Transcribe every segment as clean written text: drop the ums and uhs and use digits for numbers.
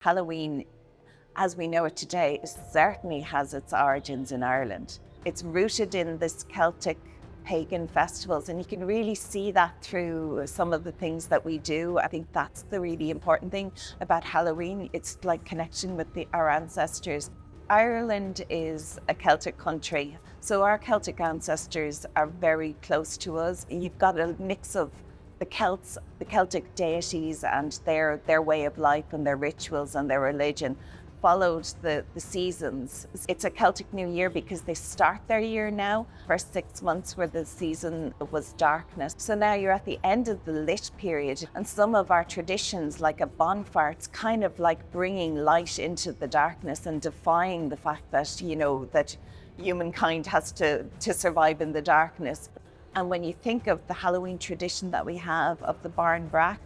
Halloween, as we know it today, certainly has its origins in Ireland. It's rooted in this Celtic pagan festivals, and you can really see that through some of the things that we do. I think that's the really important thing about Halloween. It's like connection with our ancestors. Ireland is a Celtic country, so our Celtic ancestors are very close to us. You've got a mix of the Celts, the Celtic deities and their way of life and their rituals and their religion followed the seasons. It's a Celtic New Year because they start their year now. First 6 months where the season was darkness. So now you're at the end of the lit period, and some of our traditions like a bonfire, it's kind of like bringing light into the darkness and defying the fact that, that humankind has to survive in the darkness. And when you think of the Halloween tradition that we have of the barn brack,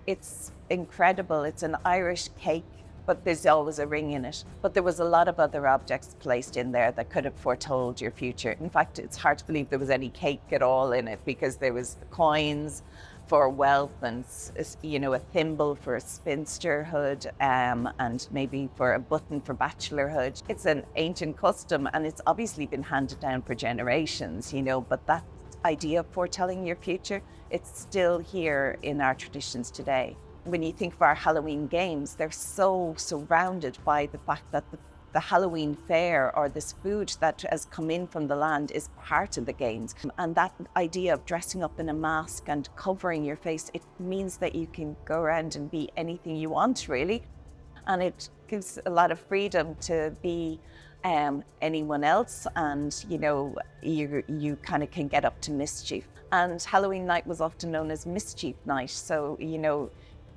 it's incredible. It's an Irish cake, but there's always a ring in it. But there was a lot of other objects placed in there that could have foretold your future. In fact, it's hard to believe there was any cake at all in it, because there was the coins for wealth and, a thimble for spinsterhood, and maybe for a button for bachelorhood. It's an ancient custom, and it's obviously been handed down for generations, but that idea of foretelling your future, it's still here in our traditions today. When you think of our Halloween games, they're so surrounded by the fact that the Halloween fair, or this food that has come in from the land, is part of the games. And that idea of dressing up in a mask and covering your face, it means that you can go around and be anything you want, really. And it gives a lot of freedom to be anyone else, and you kind of can get up to mischief. And Halloween night was often known as mischief night. So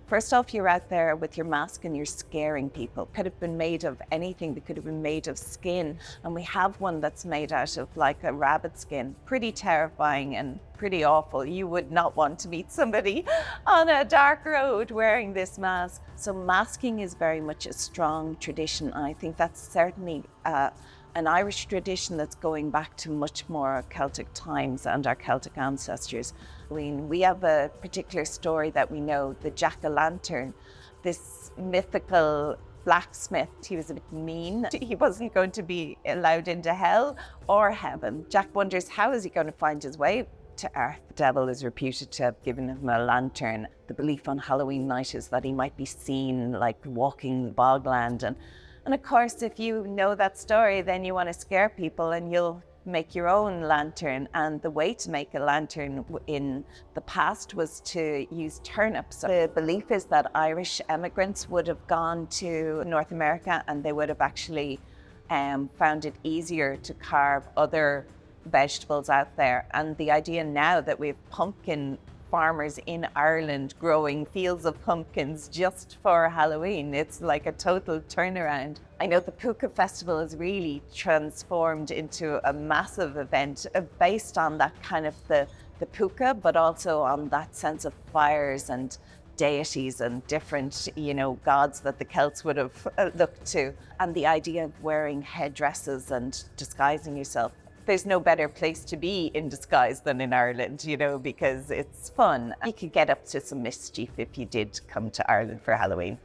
first off, you're out there with your mask and you're scaring people. Could have been made of anything. They could have been made of skin. And we have one that's made out of like a rabbit skin. Pretty terrifying and pretty awful. You would not want to meet somebody on a dark road wearing this mask. So masking is very much a strong tradition. I think that's certainly an Irish tradition that's going back to much more Celtic times and our Celtic ancestors. We have a particular story that we know, the jack-o'-lantern, this mythical blacksmith. He was a bit mean. He wasn't going to be allowed into hell or heaven. Jack wonders, how is he going to find his way to earth? The devil is reputed to have given him a lantern. The belief on Halloween night is that he might be seen like walking the bogland. And of course, if you know that story, then you want to scare people and you'll make your own lantern. And the way to make a lantern in the past was to use turnips. The belief is that Irish emigrants would have gone to North America and they would have actually found it easier to carve other vegetables out there. And the idea now that we have pumpkin farmers in Ireland growing fields of pumpkins just for Halloween, it's like a total turnaround. I know the Puka Festival is really transformed into a massive event based on that kind of the Puka, but also on that sense of fires and deities and different, gods that the Celts would have looked to. And the idea of wearing headdresses and disguising yourself. There's no better place to be in disguise than in Ireland, because it's fun. You could get up to some mischief if you did come to Ireland for Halloween.